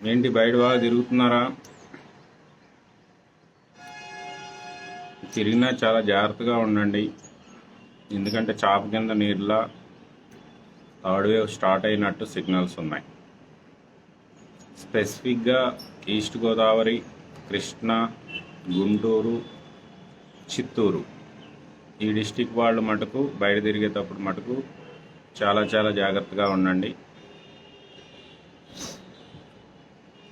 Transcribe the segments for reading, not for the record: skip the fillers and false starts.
ఏంటి బయట బాగా తిరుగుతున్నారా? తిరిగినా చాలా జాగ్రత్తగా ఉండండి. ఎందుకంటే చాప కింద నీరులా థర్డ్ వేవ్ స్టార్ట్ అయినట్టు సిగ్నల్స్ ఉన్నాయి. స్పెసిఫిక్గా ఈస్ట్ గోదావరి, కృష్ణా, గుంటూరు, చిత్తూరు ఈ డిస్టిక్ వాళ్ళు మటుకు బయట తిరిగేటప్పుడు మటుకు చాలా చాలా జాగ్రత్తగా ఉండండి.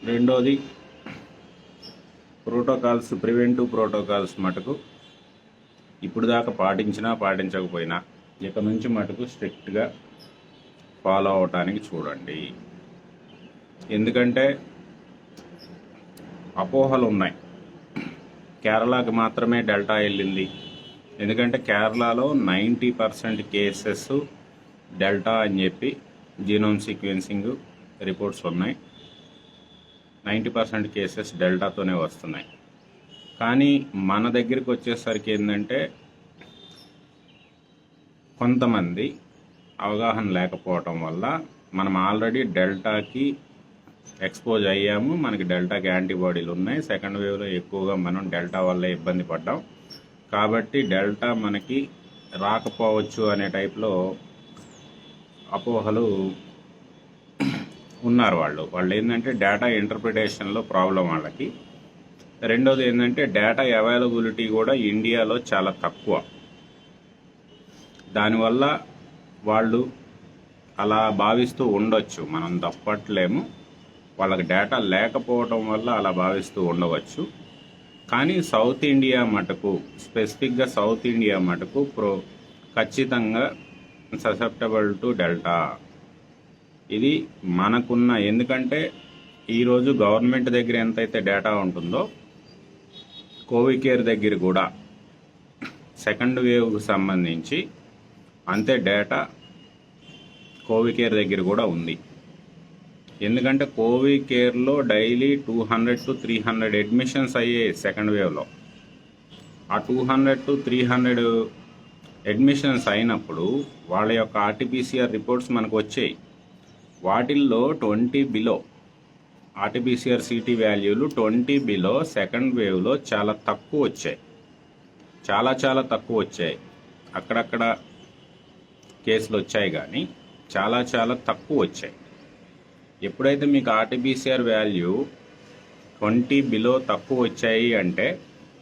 రెండోది ప్రోటోకాల్స్, ప్రివెంటివ్ ప్రోటోకాల్స్ మటుకు ఇప్పుడు దాకా పాటించినా పాటించకపోయినా ఇక నుంచి మటుకు స్ట్రిక్ట్గా ఫాలో అవటానికి చూడండి. ఎందుకంటే అపోహలు ఉన్నాయి, కేరళకి మాత్రమే డెల్టా వెళ్ళింది. ఎందుకంటే కేరళలో 90% కేసెస్ డెల్టా అని చెప్పి జీనోమ్ సీక్వెన్సింగ్ రిపోర్ట్స్ ఉన్నాయి. 90% కేసెస్ డెల్టాతోనే వస్తున్నాయి. కానీ మన దగ్గరికి వచ్చేసరికి ఏంటంటే కొంతమంది అవగాహన లేకపోవటం వల్ల మనం ఆల్రెడీ డెల్టాకి ఎక్స్పోజ్ అయ్యాము, మనకి డెల్టాకి యాంటీబాడీలు ఉన్నాయి. సెకండ్ వేవ్లో ఎక్కువగా మనం డెల్టా వల్ల ఇబ్బంది పడ్డాం. కాబట్టి డెల్టా మనకి రాకపోవచ్చు అనే టైప్లో అపోహలు ఉన్నారు. వాళ్ళు ఏంటంటే డేటా ఇంటర్ప్రిటేషన్లో ప్రాబ్లం వాళ్ళకి. రెండోది ఏంటంటే డేటా అవైలబిలిటీ కూడా ఇండియాలో చాలా తక్కువ. దానివల్ల వాళ్ళు అలా భావిస్తూ ఉండొచ్చు, మనం తప్పట్లేము. వాళ్ళకి డేటా లేకపోవడం వల్ల అలా భావిస్తూ ఉండవచ్చు. కానీ సౌత్ ఇండియా మటుకు, స్పెసిఫిక్గా సౌత్ ఇండియా మటుకు ఖచ్చితంగా ససెప్టబుల్ టు డెల్టా. ఇది మనకున్న, ఎందుకంటే ఈరోజు గవర్నమెంట్ దగ్గర ఎంతైతే డేటా ఉంటుందో కోవికేర్ దగ్గర కూడా సెకండ్ వేవ్కి సంబంధించి అంతే డేటా కోవికేర్ దగ్గర కూడా ఉంది. ఎందుకంటే కోవికేర్లో డైలీ 200 to 300 అడ్మిషన్స్ అయ్యాయి సెకండ్ వేవ్లో. ఆ 200 to 300 అడ్మిషన్స్ అయినప్పుడు వాళ్ళ యొక్క ఆర్టీపీసీఆర్ రిపోర్ట్స్ మనకు వచ్చాయి. వాటిల్లో 20 బిలో ఆర్టీపీసీఆర్ సిటీ వాల్యూలు 20 బిలో సెకండ్ వేవ్లో చాలా తక్కువ వచ్చాయి. చాలా చాలా తక్కువ వచ్చాయి. అక్కడక్కడ కేసులు వచ్చాయి కానీ చాలా చాలా తక్కువ వచ్చాయి. ఎప్పుడైతే మీకు ఆర్టీపీసీఆర్ వాల్యూ 20 బిలో తక్కువ వచ్చాయి అంటే,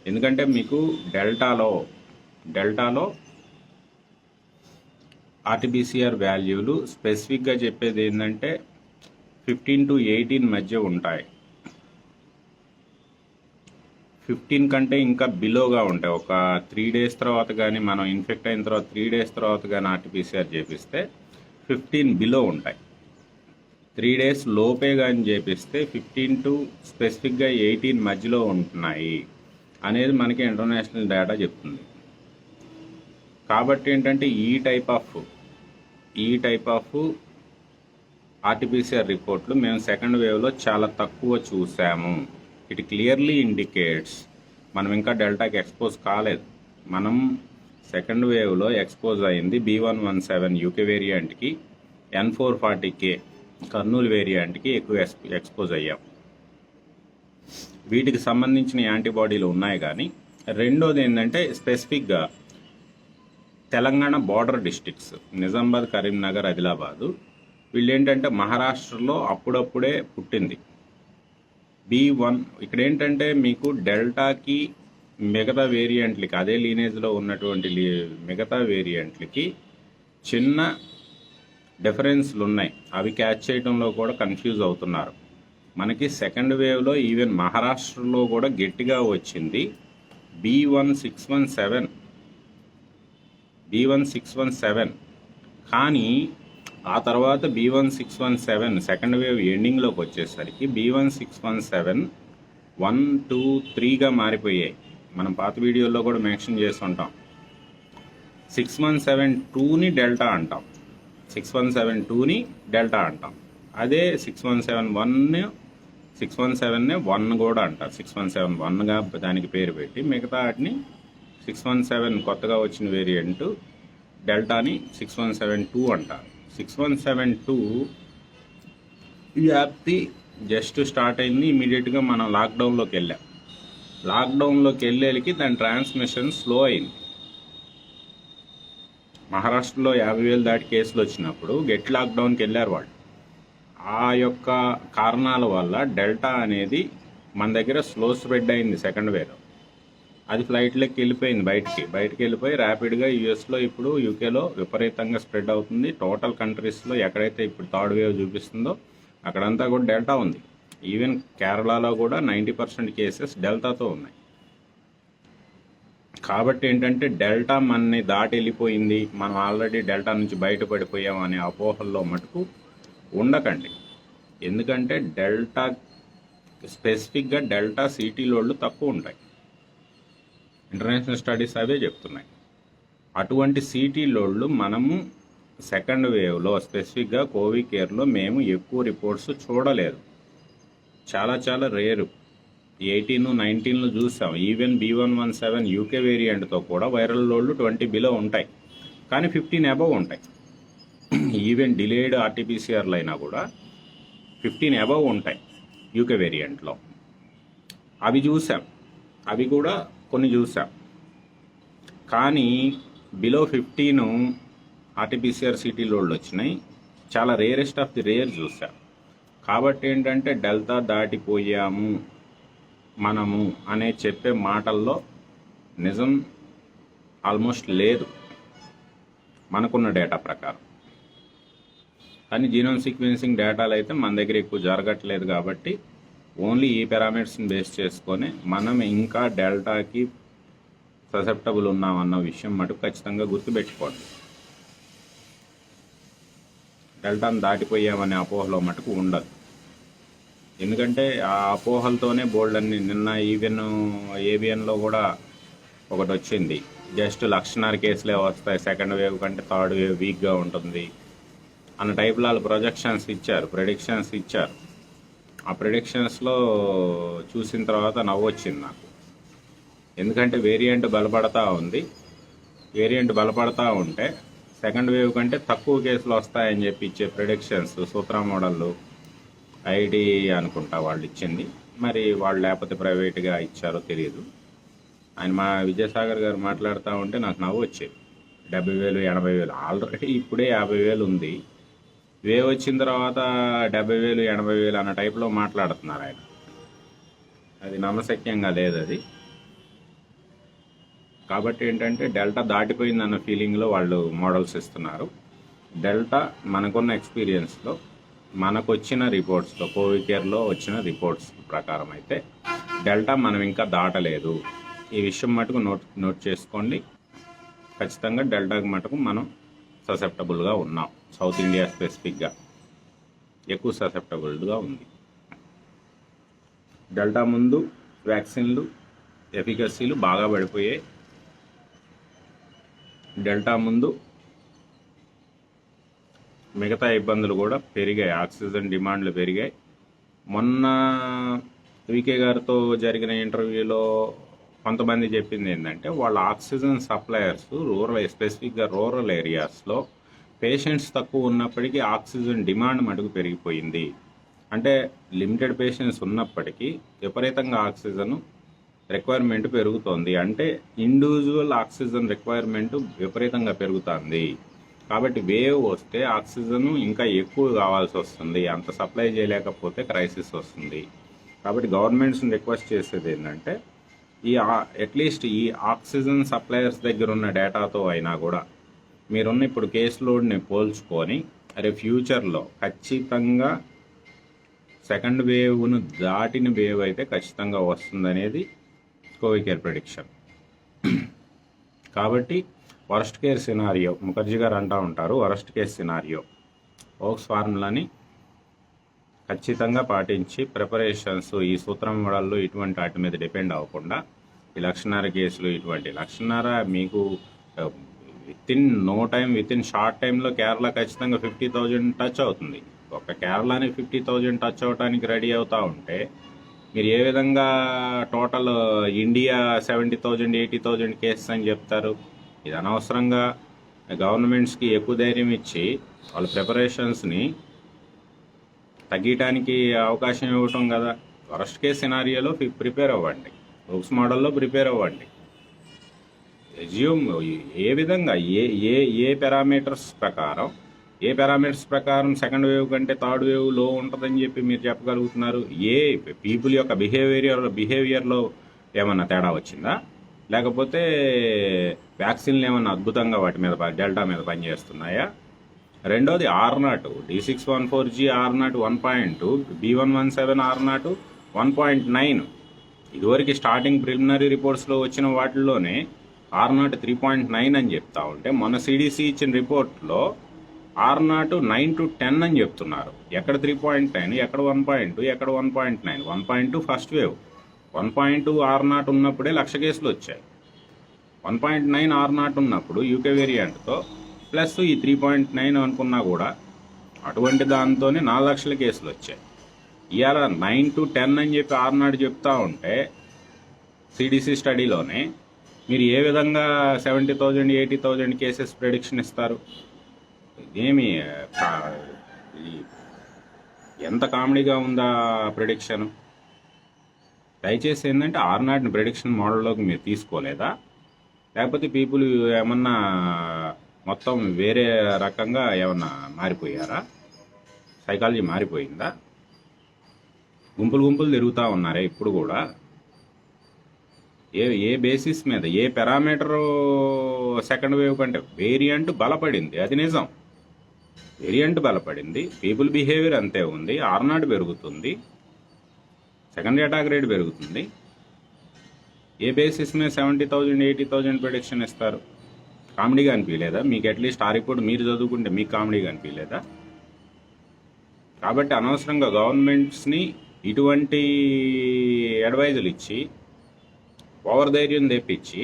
ఎందుకంటే మీకు డెల్టాలో ఆర్టీపీసీఆర్ వాల్యూలు స్పెసిఫిక్గా చెప్పేది ఏంటంటే 15 to 18 మధ్య ఉంటాయి. 15 కంటే ఇంకా బిలోగా ఉంటాయి. ఒక 3 days తర్వాత కానీ మనం ఇన్ఫెక్ట్ అయిన తర్వాత 3 days తర్వాత కానీ ఆర్టీపీసీఆర్ చేపిస్తే 15 బిలో ఉంటాయి. 3 days లోపే కానీ చేపిస్తే 15 to స్పెసిఫిక్గా 18 మధ్యలో ఉంటున్నాయి అనేది మనకి ఇంటర్నేషనల్ డేటా చెప్తుంది. కాబట్టి ఏంటంటే ఈ టైప్ ఆఫ్ ఆర్టీపీసీఆర్ రిపోర్ట్లు మేము సెకండ్ వేవ్లో చాలా తక్కువ చూసాము. ఇట్ క్లియర్లీ ఇండికేట్స్ మనం ఇంకా డెల్టాకి ఎక్స్పోజ్ కాలేదు. మనం సెకండ్ వేవ్లో ఎక్స్పోజ్ అయింది B117 యూకే వేరియంట్కి, N440K కర్నూలు వేరియంట్కి ఎక్కువ ఎక్స్పోజ్ అయ్యాం. వీటికి సంబంధించిన యాంటీబాడీలు ఉన్నాయి. కానీ రెండోది ఏంటంటే స్పెసిఫిక్గా తెలంగాణ బార్డర్ డిస్ట్రిక్ట్స్ నిజామాబాద్, కరీంనగర్, ఆదిలాబాదు, వీళ్ళు ఏంటంటే మహారాష్ట్రలో అప్పుడప్పుడే పుట్టింది B1. ఇక్కడ ఏంటంటే మీకు డెల్టాకి మిగతా వేరియంట్లకి, అదే లీనేజ్లో ఉన్నటువంటి మిగతా వేరియంట్లకి చిన్న డిఫరెన్స్లు ఉన్నాయి. అవి క్యాచ్ చేయడంలో కూడా కన్ఫ్యూజ్ అవుతున్నారు. మనకి సెకండ్ వేవ్లో ఈవెన్ మహారాష్ట్రలో కూడా గట్టిగా వచ్చింది B1617. కానీ ఆ తర్వాత B1617 సెకండ్ వేవ్ ఎండింగ్లోకి వచ్చేసరికి B1617 1, 2, 3గా మారిపోయాయి. మనం పాత వీడియోలో కూడా మెన్షన్ చేస్తుంటాం. 6172ని డెల్టా అంటాం, 6172ని డెల్టా అంటాం. అదే 617నే 1 కూడా అంటారు. 617-1గా దానికి పేరు పెట్టి మిగతా వాటిని 617 కొత్తగా వచ్చిన వేరియంట్ డెల్టాని 6172 అంటారు. 6172 వ్యాప్తి జస్ట్ స్టార్ట్ అయింది, ఇమీడియట్గా మనం లాక్డౌన్లోకి వెళ్ళాం. లాక్డౌన్లోకి వెళ్ళేకి దాని ట్రాన్స్మిషన్ స్లో అయింది. మహారాష్ట్రలో 50,000 దాటి కేసులు వచ్చినప్పుడు గెట్ లాక్డౌన్కి వెళ్ళారు వాళ్ళు. ఆ యొక్క కారణాల వల్ల డెల్టా అనేది మన దగ్గర స్లో స్ప్రెడ్ అయింది సెకండ్ వేవ్. అది ఫ్లైట్లోకి వెళ్ళిపోయింది, బయటికి వెళ్ళిపోయి ర్యాపిడ్గా యూఎస్లో, ఇప్పుడు యూకేలో విపరీతంగా స్ప్రెడ్ అవుతుంది. టోటల్ కంట్రీస్లో ఎక్కడైతే ఇప్పుడు థర్డ్ వేవ్ చూపిస్తుందో అక్కడంతా కూడా డెల్టా ఉంది. ఈవెన్ కేరళలో కూడా 90% కేసెస్ డెల్టాతో ఉన్నాయి. కాబట్టి ఏంటంటే డెల్టా మనని దాటి వెళ్ళిపోయింది, మనం ఆల్రెడీ డెల్టా నుంచి బయటపడిపోయాం అనే అపోహల్లో మటుకు ఉండకండి. ఎందుకంటే డెల్టా స్పెసిఫిక్గా డెల్టా సిటీలోళ్ళు తక్కువ ఉంటాయి. ఇంటర్నేషనల్ స్టడీస్ అవే చెప్తున్నాయి. అటువంటి సిటీలోళ్ళు మనము సెకండ్ వేవ్లో స్పెసిఫిక్గా కోవిడ్ కేర్లో మేము ఎక్కువ రిపోర్ట్స్ చూడలేదు. చాలా రేరు. 18, 19 చూసాం. ఈవెన్ B117 యూకే వేరియంట్తో కూడా వైరల్ లోడ్లు 20 బిలో ఉంటాయి, కానీ 15 అబవ్ ఉంటాయి. ఈవెన్ డిలేడ్ ఆర్టీపీసీఆర్లు అయినా కూడా 15 అబవ్ ఉంటాయి యూకే వేరియంట్లో. అవి చూసాం, అవి కూడా కొన్ని చూసాం. కానీ బిలో 15 ఆర్టీపీసీఆర్ సిటీ లోడ్లు వచ్చినాయి. చాలా రేరెస్ట్ ఆఫ్ ది రేర్ చూసాం. కాబట్టి ఏంటంటే డెల్టా దాటిపోయాము మనము అనే చెప్పే మాటల్లో నిజం ఆల్మోస్ట్ లేదు మనకున్న డేటా ప్రకారం. కానీ జీనోమ్ సీక్వెన్సింగ్ డేటాలు అయితే మన దగ్గర ఎక్కువ జరగట్లేదు. కాబట్టి ఓన్లీ ఈ పారామీటర్స్ని బేస్ చేసుకొని మనం ఇంకా డెల్టాకి ససెప్టబుల్ ఉన్నామన్న విషయం మటుకు ఖచ్చితంగా గుర్తుపెట్టుకోండి. డెల్టాను దాటిపోయామనే అపోహలో మటుకు ఉండదు. ఎందుకంటే ఆ అపోహలతోనే బోల్డ్ అన్ని నిన్న ఈవెన్ ఏబిఎన్లో కూడా ఒకటి వచ్చింది, జస్ట్ 1,00,000 కేసులే వస్తాయి, సెకండ్ వేవ్ కంటే థర్డ్ వేవ్ వీక్గా ఉంటుంది అన్న టైప్లో వాళ్ళు ప్రెడిక్షన్స్ ఇచ్చారు. ఆ ప్రెడిక్షన్స్లో చూసిన తర్వాత నవ్వు వచ్చింది నాకు. ఎందుకంటే వేరియంట్ బలపడతా ఉంది. వేరియంట్ బలపడతా ఉంటే సెకండ్ వేవ్ కంటే తక్కువ కేసులు వస్తాయని చెప్పి ఇచ్చే ప్రెడిక్షన్స్ సూత్ర మోడళ్ళు ఐడి అనుకుంటా వాళ్ళు ఇచ్చింది. మరి వాళ్ళు లేకపోతే ప్రైవేట్గా ఇచ్చారో తెలియదు. ఆయన మా విజయసాగర్ గారు మాట్లాడుతూ ఉంటే నాకు నవ్వు వచ్చేది. 70,000, 80,000 ఆల్రెడీ ఇప్పుడే 50,000 ఉంది. వేవ్ వచ్చిన తర్వాత 70,000, 80,000 అన్న టైప్లో మాట్లాడుతున్నారు ఆయన. అది నమ్మశక్యంగా లేదు అది. కాబట్టి ఏంటంటే డెల్టా దాటిపోయిందన్న ఫీలింగ్లో వాళ్ళు మోడల్స్ ఇస్తున్నారు. డెల్టా మనకున్న ఎక్స్పీరియన్స్లో, మనకు వచ్చిన రిపోర్ట్స్లో, కోవిడ్ కేర్లో వచ్చిన రిపోర్ట్స్ ప్రకారం అయితే డెల్టా మనం ఇంకా దాటలేదు. ఈ విషయం మటుకు నోట్ చేసుకోండి. ఖచ్చితంగా డెల్టాకి మటుకు మనం ససెప్టబుల్గా ఉన్నాం. సౌత్ ఇండియా స్పెసిఫిక్గా ఎక్కువ ససెప్టబుల్గా ఉంది. డెల్టా ముందు వ్యాక్సిన్లు ఎఫికసీలు బాగా పడిపోయాయి. డెల్టా ముందు మిగతా ఇబ్బందులు కూడా పెరిగాయి, ఆక్సిజన్ డిమాండ్లు పెరిగాయి. మొన్న వికే గారితో జరిగిన ఇంటర్వ్యూలో కొంతమంది చెప్పింది ఏంటంటే వాళ్ళ ఆక్సిజన్ సప్లయర్స్ స్పెసిఫిక్గా రూరల్ ఏరియాస్లో పేషెంట్స్ తక్కువ ఉన్నప్పటికీ ఆక్సిజన్ డిమాండ్ మటుకు పెరిగిపోయింది. అంటే లిమిటెడ్ పేషెంట్స్ ఉన్నప్పటికీ విపరీతంగా ఆక్సిజన్ రిక్వైర్మెంట్ పెరుగుతోంది. అంటే ఇండివిజువల్ ఆక్సిజన్ రిక్వైర్మెంట్ విపరీతంగా పెరుగుతుంది. కాబట్టి వేవ్ వస్తే ఆక్సిజన్ ఇంకా ఎక్కువ కావాల్సి వస్తుంది. అంత సప్లై చేయలేకపోతే క్రైసిస్ వస్తుంది. కాబట్టి గవర్నమెంట్స్ని రిక్వెస్ట్ చేసేది ఏంటంటే అట్లీస్ట్ ఈ ఆక్సిజన్ సప్లయర్స్ దగ్గర ఉన్న డేటాతో అయినా కూడా మీరున్న ఇప్పుడు కేసు లోడ్ని పోల్చుకొని ఫ్యూచర్లో ఖచ్చితంగా సెకండ్ వేవ్ను దాటిన వేవ్ అయితే ఖచ్చితంగా వస్తుందనేది కోవిడ్ కేర్ ప్రెడిక్షన్. కాబట్టి వరస్ట్ కేర్ సినారియో, ముఖర్జీ గారు అంటూ ఉంటారు, వరస్ట్ కేర్ సినారియో ఓక్స్ ఫార్ములాని ఖచ్చితంగా పాటించి ప్రిపరేషన్స్, ఈ సూత్రం మోడళ్ళు ఇటువంటి వాటి మీద డిపెండ్ అవ్వకుండా ఈ 1,00,000 కేసులు, ఇటువంటి 1,00,000 మీకు విత్ ఇన్ షార్ట్ టైంలో కేరళ ఖచ్చితంగా 50,000 టచ్ అవుతుంది. ఒక కేరళని 50,000 టచ్ అవడానికి రెడీ అవుతూ ఉంటే మీరు ఏ విధంగా టోటల్ ఇండియా 70,000, 80,000 కేసెస్ అని చెప్తారు? ఇది అనవసరంగా గవర్నమెంట్స్కి ఎక్కువ ధైర్యం ఇచ్చి వాళ్ళ ప్రిపరేషన్స్ని తగ్గటానికి అవకాశం ఇవ్వటం కదా. వరస్ట్ కేస్ సినారియోలో ప్రిపేర్ అవ్వండి, బుక్స్ మోడల్లో ప్రిపేర్ అవ్వండి. ఎజ్యూమ్ ఏ విధంగా ఏ పారామీటర్స్ ప్రకారం సెకండ్ వేవ్ కంటే థర్డ్ వేవ్ లో ఉంటుందని చెప్పి మీరు చెప్పగలుగుతున్నారు? ఏ పీపుల్ యొక్క బిహేవియర్లో ఏమన్నా తేడా వచ్చిందా, లేకపోతే వ్యాక్సిన్లు ఏమన్నా అద్భుతంగా వాటి మీద డెల్టా మీద పనిచేస్తున్నాయా? రెండోది R0 D614G R0 1.2 B117 R0 1.9. ఇదివరకు స్టార్టింగ్ ప్రిలిమినరీ రిపోర్ట్స్లో వచ్చిన వాటిల్లోనే R0 3.9 అని చెప్తా ఉంటే మొన్న CDC ఇచ్చిన రిపోర్ట్లో R0 9 to 10 అని చెప్తున్నారు. ఎక్కడ 3.9, ఎక్కడ 1.2, ఎక్కడ 1.9. 1.2 ఫస్ట్ వేవ్, 1.2 R0 ఉన్నప్పుడే 1,00,000 కేసులు వచ్చాయి. 1.9 R0 ఉన్నప్పుడు యూకే వేరియంట్తో ప్లస్ ఈ 3.9 అనుకున్నా కూడా అటువంటి దాంతోనే 4,00,000 కేసులు వచ్చాయి. ఇవాళ 9 to 10 అని చెప్పి R0 చెప్తా ఉంటే CDC స్టడీలోనే మీరు ఏ విధంగా 70,000 80,000 కేసెస్ ప్రెడిక్షన్ ఇస్తారు? ఇదేమి ఎంత కామెడీగా ఉందా ప్రెడిక్షన్? దయచేసి ఏంటంటే R0ని ప్రెడిక్షన్ మోడల్లోకి మీరు తీసుకోలేదా, లేకపోతే పీపుల్ ఏమన్నా మొత్తం వేరే రకంగా ఏమన్నా మారిపోయారా? సైకాలజీ మారిపోయిందా? గుంపులు తిరుగుతూ ఉన్నారే ఇప్పుడు కూడా? ఏ బేసిస్ మీద, ఏ పారామీటరు సెకండ్ వేవ్ కంటే వేరియంట్ బలపడింది, అది నిజం. వేరియంట్ బలపడింది, పీపుల్ బిహేవియర్ అంతే ఉంది, R0 పెరుగుతుంది, సెకండ్ అటాక్ రేట్ పెరుగుతుంది. ఏ బేసిస్ మీద 70,000 80,000 ప్రెడిక్షన్ ఇస్తారు? కామెడీగా అనిపించలేదా మీకు? అట్లీస్ట్ ఆ రిపోర్ట్ మీరు చదువుకుంటే మీకు కామెడీగా అనిపించలేదా? కాబట్టి అనవసరంగా గవర్నమెంట్స్ని ఇటువంటి అడ్వైజులు ఇచ్చి ఓవర్ ధైర్యం తెప్పించి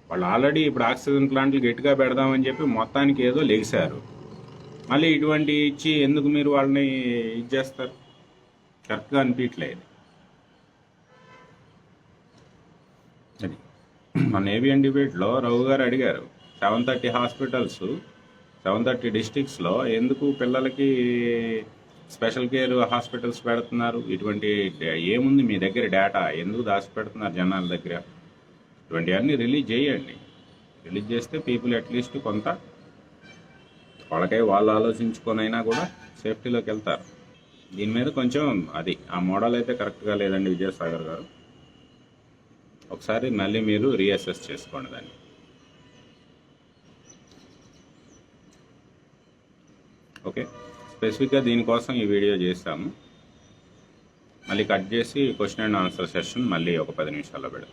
వాళ్ళు ఆల్రెడీ ఇప్పుడు ఆక్సిజన్ ప్లాంట్లు గట్టిగా పెడదామని చెప్పి మొత్తానికి ఏదో లెగిశారు. మళ్ళీ ఇటువంటి ఇచ్చి ఎందుకు మీరు వాళ్ళని ఇది చేస్తారు? కరెక్ట్గా అనిపించలేదు. అది మన ఏబిఎన్ డిబేట్లో రఘు గారు అడిగారు, 730 హాస్పిటల్స్ 730 డిస్ట్రిక్ట్స్లో ఎందుకు పిల్లలకి స్పెషల్ కేర్ హాస్పిటల్స్ పెడుతున్నారు? ఇటువంటి ఏముంది మీ దగ్గర డేటా? ఎందుకు దాచిపెడుతున్నారు జనాల దగ్గర? ఇటువంటివన్నీ రిలీజ్ చేయండి. రిలీజ్ చేస్తే పీపుల్ అట్లీస్ట్ కొంత వాళ్ళకై వాళ్ళు ఆలోచించుకొనైనా కూడా సేఫ్టీలోకి వెళ్తారు. దీని మీద కొంచెం అది ఆ మోడల్ అయితే కరెక్ట్గా లేదండి విజయసాగర్ గారు. ఒకసారి మళ్ళీ మీరు రీఅసెస్ చేసుకోండి దాన్ని. ఓకే, స్పెసిఫిక్గా దీనికోసం ఈ వీడియో చేస్తాము. మళ్ళీ కట్ చేసి క్వశ్చన్ అండ్ ఆన్సర్ సెషన్ మళ్ళీ ఒక 10 నిమిషాల్లో పెడతాం.